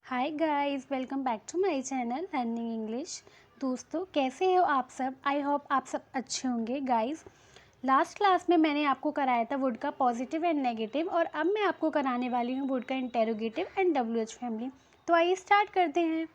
Hi guys, welcome back to my channel learning English. दोस्तों, कैसे हो आप सब? आई होप आप सब अच्छे होंगे। गाइस, लास्ट क्लास में मैंने आपको कराया था वुड का पॉजिटिव एंड नेगेटिव, और अब मैं आपको कराने वाली हूँ वुड का इंटेरोगेटिव एंड WH फैमिली। तो आइए स्टार्ट करते हैं।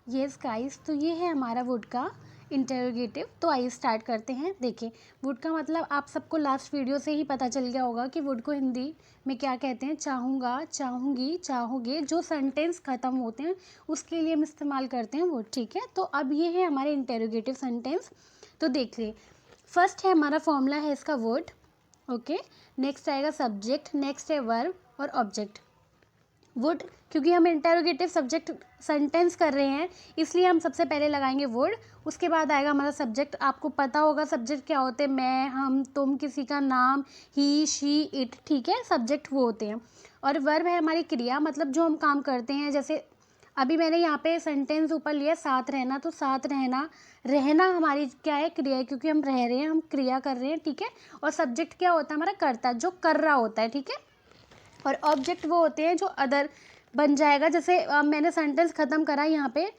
यस गाइस, तो ये है हमारा वुड का इंटेरोगेटिव। तो आइए स्टार्ट करते हैं। देखिए, वुड का मतलब आप सबको लास्ट वीडियो से ही पता चल गया होगा कि वुड को हिंदी में क्या कहते हैं। चाहूँगा, चाहूँगी, चाहोगे, जो सेंटेंस ख़त्म होते हैं उसके लिए हम इस्तेमाल करते हैं वुड। ठीक है, तो अब ये है हमारे इंटेरोगेटिव सेंटेंस। तो देखिए, फर्स्ट है हमारा फॉर्मूला है इसका वुड। ओके, नेक्स्ट आएगा सब्जेक्ट, नेक्स्ट है वर्ब और ऑब्जेक्ट। वुड, क्योंकि हम इंटेरोगेटिव सब्जेक्ट सेंटेंस कर रहे हैं इसलिए हम सबसे पहले लगाएंगे वुड। उसके बाद आएगा हमारा सब्जेक्ट। आपको पता होगा सब्जेक्ट क्या होते हैं, मैं, हम, तुम, किसी का नाम, ही, शी, इट। ठीक है, सब्जेक्ट वो होते हैं। और वर्ब है हमारी क्रिया, मतलब जो हम काम करते हैं। जैसे अभी मैंने यहाँ पे सेंटेंस ऊपर लिया साथ रहना, तो साथ रहना, रहना हमारी क्या है, क्रिया है, क्योंकि हम रह रहे हैं, हम क्रिया कर रहे हैं। ठीक है, और सब्जेक्ट क्या होता है हमारा, कर्ता, जो कर रहा होता है। ठीक है, और ऑब्जेक्ट वो होते हैं जो अदर बन जाएगा। जैसे मैंने सेंटेंस ख़त्म करा यहाँ पे,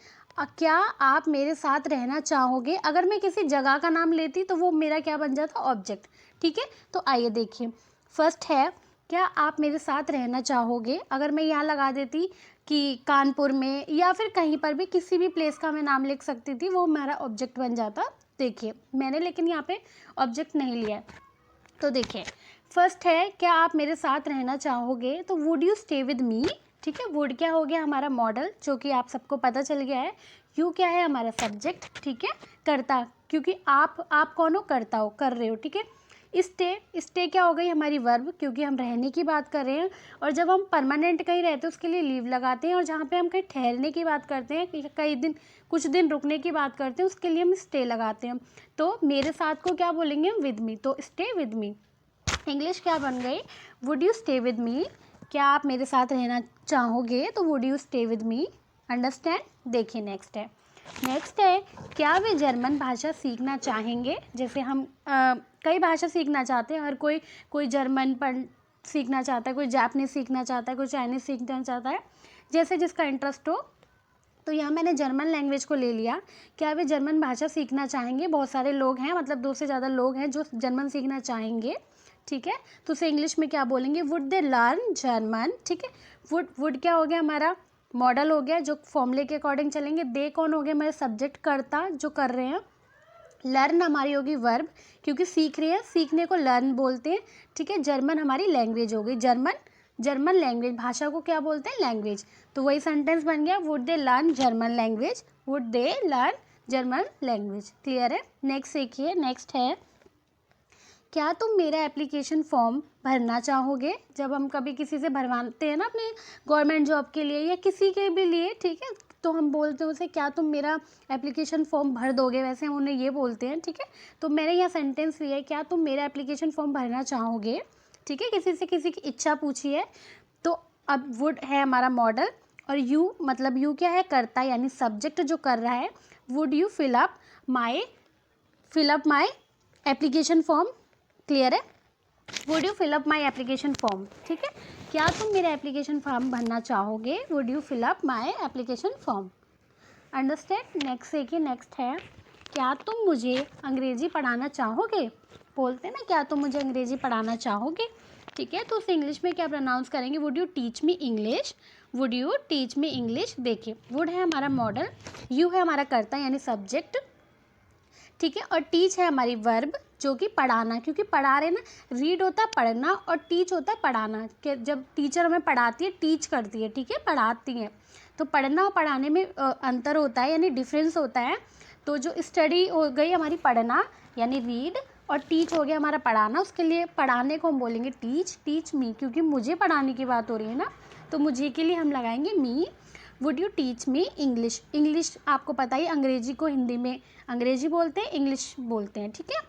क्या आप मेरे साथ रहना चाहोगे। अगर मैं किसी जगह का नाम लेती तो वो मेरा क्या बन जाता, ऑब्जेक्ट। ठीक है, तो आइए देखिए, फर्स्ट है क्या आप मेरे साथ रहना चाहोगे। अगर मैं यहाँ लगा देती कि कानपुर में, या फिर कहीं पर भी किसी भी प्लेस का मैं नाम लिख सकती थी, वो मेरा ऑब्जेक्ट बन जाता। देखिए मैंने लेकिन यहाँ पे ऑब्जेक्ट नहीं लिया है। तो देखिए, फर्स्ट है क्या आप मेरे साथ रहना चाहोगे, तो would you stay with me. ठीक है, वुड क्या हो गया हमारा मॉडल, जो कि आप सबको पता चल गया है। यू क्या है हमारा सब्जेक्ट। ठीक है, करता, क्योंकि आप कौन हो, करता हो, कर रहे हो। ठीक है, स्टे क्या हो गई हमारी वर्ब, क्योंकि हम रहने की बात कर रहे हैं। और जब हम परमानेंट कहीं रहते हैं उसके लिए लीव लगाते हैं, और जहाँ पे हम कहीं ठहरने की बात करते हैं, कई दिन, कुछ दिन रुकने की बात करते हैं, उसके लिए हम स्टे लगाते हैं। तो मेरे साथ को क्या बोलेंगे हम, विद मी, तो स्टे विद मी। इंग्लिश क्या बन गई, would you stay with me. क्या आप मेरे साथ रहना चाहोगे, तो would you stay with me. Understand. देखिए नेक्स्ट है क्या वे जर्मन भाषा सीखना चाहेंगे। जैसे हम कई भाषा सीखना चाहते हैं, हर कोई जर्मन सीखना चाहता है, कोई जापानीज सीखना चाहता है, कोई चाइनीज़ सीखना चाहता है, जैसे जिसका इंटरेस्ट हो। तो यहाँ मैंने जर्मन लैंग्वेज को ले लिया। क्या वे जर्मन भाषा सीखना चाहेंगे। बहुत सारे लोग हैं, मतलब 2 से ज़्यादा लोग हैं जो जर्मन सीखना चाहेंगे। ठीक है, तो उसे इंग्लिश में क्या बोलेंगे, वुड दे लर्न जर्मन। ठीक है, वुड क्या हो गया हमारा मॉडल हो गया, जो फॉर्मूले के अकॉर्डिंग चलेंगे। दे कौन हो गया हमारे सब्जेक्ट, कर्ता, जो कर रहे हैं। लर्न हमारी होगी वर्ब, क्योंकि सीख रहे हैं, सीखने को लर्न बोलते हैं। ठीक है, जर्मन हमारी लैंग्वेज हो गई, जर्मन लैंग्वेज, भाषा को क्या बोलते हैं, लैंग्वेज। तो वही सेंटेंस बन गया, would they learn German language, would they learn German language. Clear है। नेक्स्ट देखिए, नेक्स्ट है क्या तुम मेरा एप्लीकेशन फॉर्म भरना चाहोगे। जब हम कभी किसी से भरवाते हैं ना अपने गवर्नमेंट जॉब के लिए या किसी के भी लिए, ठीक है, तो हम बोलते हैं उसे क्या तुम मेरा एप्लीकेशन फॉर्म भर दोगे, वैसे हम उन्हें ये बोलते हैं। ठीक है, तो मैंने यहाँ सेंटेंस लिया है, क्या तुम मेरा एप्लीकेशन फॉर्म भरना चाहोगे। ठीक है, किसी से किसी की इच्छा पूछी है। तो अब वुड है हमारा मॉडल, और यू मतलब यू क्या है, करता, यानी सब्जेक्ट जो कर रहा है। Would you fill up my application form. Clear है, would you fill up my application form. ठीक है, क्या तुम मेरा एप्लीकेशन फॉर्म भरना चाहोगे, would you fill up my application form. Understand. Next देखिए, नेक्स्ट है क्या तुम मुझे अंग्रेजी पढ़ाना चाहोगे। बोलते हैं ना, क्या तुम मुझे अंग्रेजी पढ़ाना चाहोगे। ठीक है, तो उसे इंग्लिश में क्या प्रोनाउंस करेंगे, would you teach me English, would you teach me English. देखिए, वुड है हमारा मॉडल, यू है हमारा कर्ता यानी सब्जेक्ट। ठीक है, और टीच है हमारी वर्ब, जो कि पढ़ाना, क्योंकि पढ़ा रहे ना, रीड होता है पढ़ना और टीच होता है पढ़ाना। कि जब टीचर हमें पढ़ाती है, टीच करती है। ठीक है, पढ़ाती है, तो पढ़ना और पढ़ाने में अंतर होता है, यानी डिफरेंस होता है। तो जो स्टडी हो गई हमारी पढ़ना यानी रीड, और टीच हो गया हमारा पढ़ाना। उसके लिए पढ़ाने को हम बोलेंगे टीच मी, क्योंकि मुझे पढ़ाने की बात हो रही है ना, तो मुझे के लिए हम लगाएंगे me. Would you teach me English. English आपको पता ही, अंग्रेजी को हिंदी में अंग्रेजी बोलते हैं, इंग्लिश बोलते हैं। ठीक है,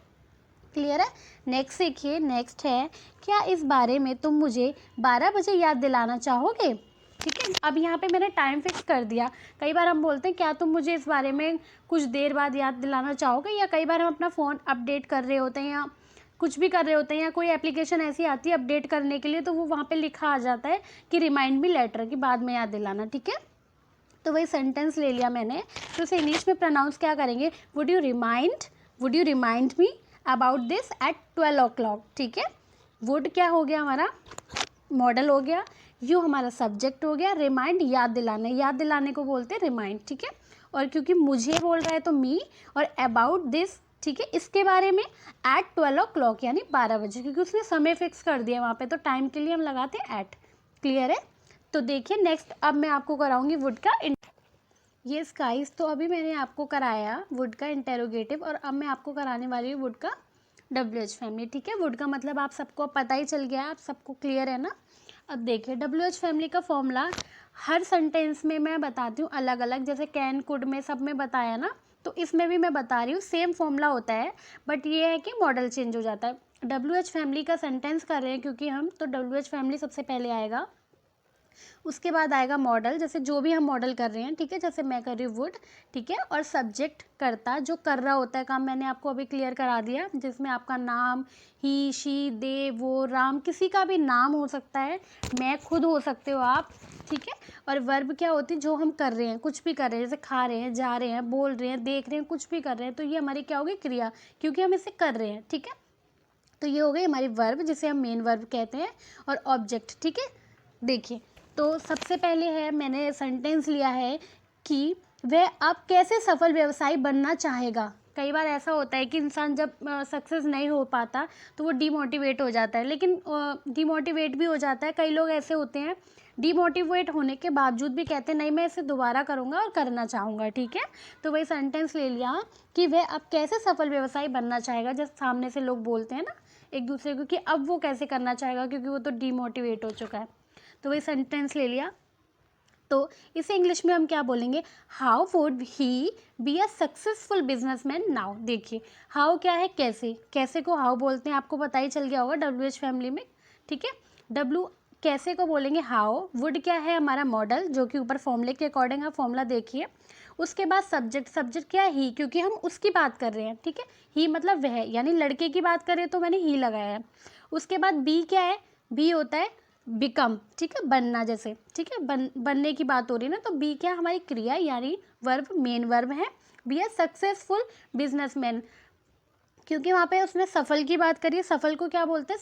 क्लियर है। नेक्स्ट देखिए, नेक्स्ट है क्या इस बारे में तुम मुझे 12 बजे याद दिलाना चाहोगे। ठीक है, अब यहाँ पे मैंने टाइम फिक्स कर दिया। कई बार हम बोलते हैं क्या तुम मुझे इस बारे में कुछ देर बाद याद दिलाना चाहोगे, या कई बार हम अपना फ़ोन अपडेट कर रहे होते हैं, या कुछ भी कर रहे होते हैं या कोई एप्लीकेशन ऐसी आती है अपडेट करने के लिए, तो वो वहाँ पे लिखा आ जाता है कि रिमाइंड मी लेटर, कि बाद में याद दिलाना, ठीक है। तो वही सेंटेंस ले लिया मैंने, तो उसे इंग्लिश में प्रोनाउंस क्या करेंगे, would you remind me about this eight 12 o'clock, ठीक है। वुड क्या हो गया हमारा, मॉडल हो गया, यू हमारा सब्जेक्ट हो गया, रिमाइंड याद दिलाने को बोलते हैं रिमाइंड, ठीक है। और क्योंकि मुझे बोल रहा है तो मी, और अबाउट दिस, ठीक है, इसके बारे में, एट 12 o'clock यानी 12 बजे, क्योंकि उसने समय फिक्स कर दिया वहाँ पे, तो टाइम के लिए हम लगाते हैं एट। क्लियर है। तो देखिए नेक्स्ट अब मैं आपको कराऊंगी वुड का यस गाइस, तो अभी मैंने आपको कराया वुड का इंटेरोगेटिव, और अब मैं आपको कराने वाली हूँ वुड का WH फैमिली, ठीक है। वुड का मतलब आप सबको पता ही चल गया, आप सबको क्लियर है ना। अब देखिए WH फैमिली का फॉर्मूला हर सेंटेंस में मैं बताती हूँ अलग अलग, जैसे कैन कुड में सब में बताया ना, तो इसमें भी मैं बता रही हूँ, सेम फॉर्मूला होता है, बट ये है कि मॉडल चेंज हो जाता है। WH फैमिली का सेंटेंस कर रहे हैं क्योंकि हम, तो WH फैमिली सबसे पहले आएगा, उसके बाद आएगा मॉडल, जैसे जो भी हम मॉडल कर रहे हैं, ठीक है, जैसे मैं कर रही हूँ वुड, ठीक है, और सब्जेक्ट कर्ता जो कर रहा होता है काम, मैंने आपको अभी क्लियर करा दिया, जिसमें आपका नाम, ही, शी, दे, वो, राम, किसी का भी नाम हो सकता है, मैं खुद हो सकते हो आप, ठीक है। और वर्ब क्या होती है, जो हम कर रहे हैं, कुछ भी कर रहे हैं, जैसे खा रहे हैं, जा रहे हैं, बोल रहे हैं, देख रहे हैं, कुछ भी कर रहे हैं, तो ये हमारी क्या होगी, क्रिया, क्योंकि हम इसे कर रहे हैं, ठीक है। तो ये हो गई हमारी वर्ब, जिसे हम मेन वर्ब कहते हैं, और ऑब्जेक्ट, ठीक है। देखिए, तो सबसे पहले है, मैंने सेंटेंस लिया है कि वह अब कैसे सफल व्यवसायी बनना चाहेगा। कई बार ऐसा होता है कि इंसान जब सक्सेस नहीं हो पाता तो वो डीमोटिवेट हो जाता है, लेकिन डीमोटिवेट भी हो जाता है। कई लोग ऐसे होते हैं डीमोटिवेट होने के बावजूद भी कहते हैं नहीं मैं इसे दोबारा करूँगा और करना चाहूँगा, ठीक है। तो वही सेंटेंस ले लिया कि वह अब कैसे सफल व्यवसायी बनना चाहेगा, जैसे सामने से लोग बोलते हैं ना एक दूसरे को कि अब वो कैसे करना चाहेगा, क्योंकि वो तो डीमोटिवेट हो चुका है। तो वही सेंटेंस ले लिया, तो इसे इंग्लिश में हम क्या बोलेंगे, how would he be a successful businessman now. देखिए हाउ क्या है, कैसे, कैसे को हाउ बोलते हैं, आपको पता ही चल गया होगा WH फैमिली में, ठीक है। W कैसे को बोलेंगे हाउ, वुड क्या है हमारा मॉडल, जो कि ऊपर फॉर्मूले के अकॉर्डिंग आप फॉर्मूला देखिए। उसके बाद सब्जेक्ट, सब्जेक्ट क्या है, ही, क्योंकि हम उसकी बात कर रहे हैं, ठीक है। ही मतलब वह, यानी लड़के की बात करें तो मैंने ही लगाया है। उसके बाद बी क्या है, बी होता है बिकम, ठीक है, बनना, जैसे, ठीक है, बनने की बात हो रही है ना, तो बी क्या हमारी क्रिया यानी वर्ब, मेन वर्ब है। बी ए सक्सेसफुल बिजनेसमैन, क्योंकि वहाँ पे उसने सफल की बात करी है, सफल को क्या बोलते हैं,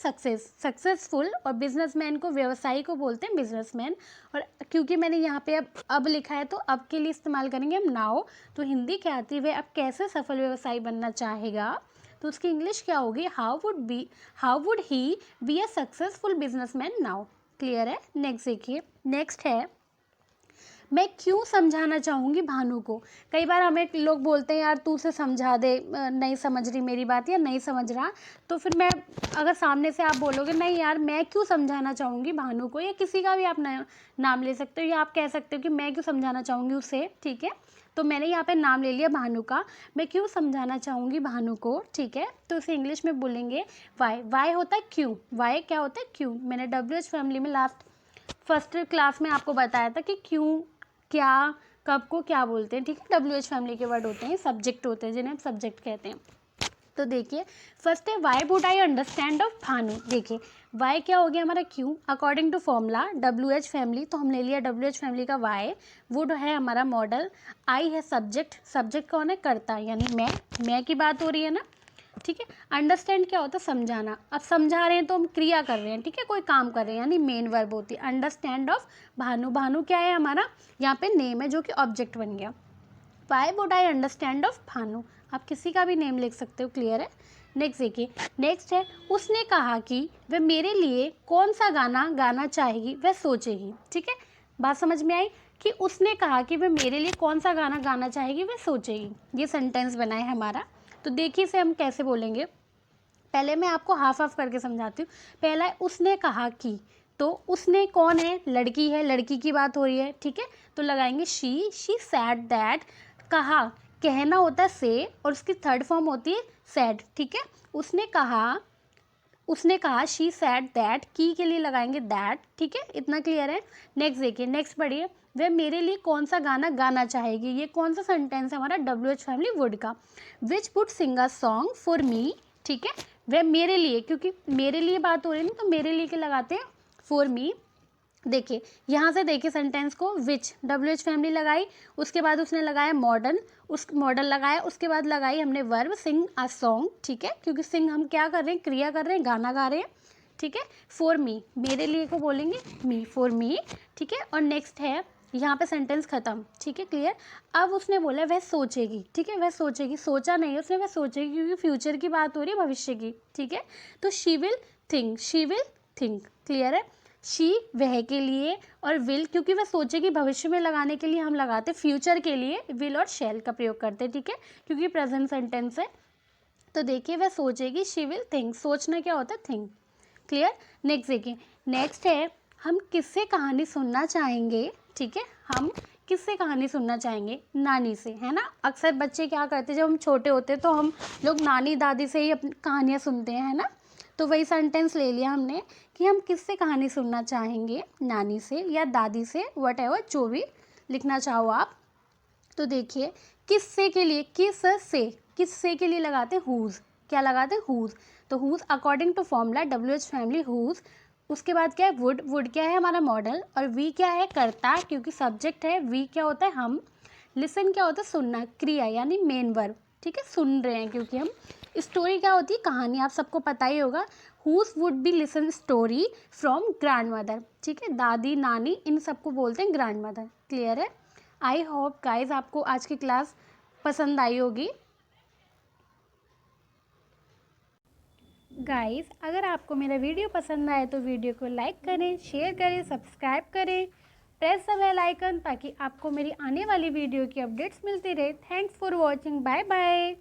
सक्सेसफुल, और बिजनेसमैन को, व्यवसायी को बोलते हैं बिजनेसमैन। और क्योंकि मैंने यहाँ पे अब लिखा है तो अब के लिए इस्तेमाल करेंगे हम नाउ, तो हिंदी क्या आती है, अब कैसे सफल व्यवसायी बनना चाहेगा, तो उसकी इंग्लिश क्या होगी, how would he be a successful businessman now. Clear है। नेक्स्ट देखिए, नेक्स्ट है मैं क्यों समझाना चाहूँगी भानु को। कई बार हमें लोग बोलते हैं यार तू उसे समझा दे, नहीं समझ रही मेरी बात या नहीं समझ रहा, तो फिर मैं, अगर सामने से आप बोलोगे नहीं यार मैं क्यों समझाना चाहूँगी भानु को, या किसी का भी आप नाम ले सकते हो, या आप कह सकते हो कि मैं क्यों समझाना चाहूँगी उसे, ठीक है। तो मैंने यहाँ पे नाम ले लिया भानु का, मैं क्यों समझाना चाहूँगी भानु को, ठीक है। तो उसे इंग्लिश में बोलेंगे वाई, वाई होता है क्यों, वाई क्या होता है क्यों। मैंने WH फैमिली में फर्स्ट क्लास में आपको बताया था कि क्यों, क्या, कब को क्या बोलते हैं, ठीक है। WH फैमिली के वर्ड होते हैं, सब्जेक्ट होते हैं, जिन्हें हम सब्जेक्ट कहते हैं। तो देखिए फर्स्ट है why would I understand of भानु। देखिए वाई क्या हो गया हमारा क्यों, according to formula WH family, तो हम ले लिया WH फैमिली का वाई। वुड है हमारा मॉडल, आई है सब्जेक्ट, सब्जेक्ट कौन है, कर्ता, यानी मैं की बात हो रही है ना, ठीक है। अंडरस्टैंड क्या होता है, समझाना, अब समझा रहे हैं तो हम क्रिया कर रहे हैं, ठीक है, कोई काम कर रहे हैं, यानी मेन वर्ब होती है। अंडरस्टैंड ऑफ भानु, भानु क्या है हमारा, यहाँ पे नेम है जो कि ऑब्जेक्ट बन गया। Y would I understand of Bhanu, आप किसी का भी नेम लिख सकते हो। क्लियर है। नेक्स्ट देखिए, नेक्स्ट है उसने कहा कि वह मेरे लिए कौन सा गाना गाना चाहेगी वह सोचेगी, ठीक है। बात समझ में आई कि उसने कहा कि वह मेरे लिए कौन सा गाना गाना चाहेगी वह सोचेगी, ये सेंटेंस बना है हमारा। तो देखिए इसे हम कैसे बोलेंगे, पहले मैं आपको हाफ हाफ करके समझाती हूँ। पहला है उसने कहा कि, तो उसने कौन है, लड़की है, लड़की की बात हो रही है, ठीक है, तो लगाएंगे शी सैड दैट। कहा, कहना होता है से, और उसकी थर्ड फॉर्म होती है सैड, ठीक है। उसने कहा शी सैड दैट, की के लिए लगाएंगे दैट, ठीक है, इतना क्लियर है। नेक्स्ट देखिए, नेक्स्ट पढ़िए, वह मेरे लिए कौन सा गाना गाना चाहेगी, ये कौन सा सेंटेंस है हमारा WH फैमिली वुड का। Which would Singh a song for me, ठीक है, वह मेरे लिए, क्योंकि मेरे लिए बात हो रही है ना, तो मेरे लिए क्या लगाते हैं, फॉर मी। देखिए यहाँ से देखिए सेंटेंस को, विच WH फैमिली लगाई, उसके बाद उसने लगाया मॉडर्न, उस मॉडल लगाया, उसके बाद लगाई हमने वर्ब सिंग अ सॉन्ग, ठीक है, क्योंकि सिंग हम क्या कर रहे हैं, क्रिया कर रहे हैं, गाना गा रहे हैं, ठीक है। फॉर मी, मेरे लिए को बोलेंगे मी, फॉर मी, ठीक है। और नेक्स्ट है, यहाँ पे सेंटेंस खत्म, ठीक है, क्लियर। अब उसने बोला वह सोचेगी, ठीक है, वह सोचेगी, सोचा नहीं उसने, वह सोचेगी, क्योंकि फ्यूचर की बात हो रही है, भविष्य की, ठीक है। तो she will think, she will think, clear है। शी वह के लिए, और विल क्योंकि वह सोचेगी, भविष्य में लगाने के लिए हम लगाते, फ्यूचर के लिए विल और शैल का प्रयोग करते, ठीक है, क्योंकि प्रेजेंट सेंटेंस है। तो देखिए वह सोचेगी, शी विल थिंक, सोचना क्या होता है, थिंक, क्लियर। नेक्स्ट देखिए, नेक्स्ट है, हम किससे कहानी सुनना चाहेंगे, ठीक है, हम किससे कहानी सुनना चाहेंगे, नानी से, है ना। अक्सर बच्चे क्या करते हैं, जब हम छोटे होते हैं तो हम लोग नानी दादी से ही अपनी कहानियाँ सुनते हैं, है ना। तो वही सेंटेंस ले लिया हमने कि हम किससे कहानी सुनना चाहेंगे, नानी से या दादी से, वट एवर, जो भी लिखना चाहो आप। तो देखिए किससे के लिए, किससे के लिए लगाते हैं हुज, क्या लगाते हैं हुज। तो whose according to formula WH family whose. उसके बाद क्या है, वुड, वुड क्या है हमारा मॉडल, और वी क्या है कर्ता, क्योंकि सब्जेक्ट है, वी क्या होता है हम, लिसन क्या होता है सुनना, क्रिया यानी मेन वर्ब, ठीक है, सुन रहे हैं क्योंकि हम। स्टोरी क्या होती है, कहानी, आप सबको पता ही होगा। Whose would be listen story from grandmother, ठीक है, दादी नानी इन सबको बोलते हैं ग्रैंड मदर, क्लियर है। आई होप गाइज आपको आज की क्लास पसंद आई होगी। गाइस अगर आपको मेरा वीडियो पसंद आए तो वीडियो को लाइक करें, शेयर करें, सब्सक्राइब करें, प्रेस द बेल आइकन, ताकि आपको मेरी आने वाली वीडियो की अपडेट्स मिलती रहे। Thanks for watching, bye bye.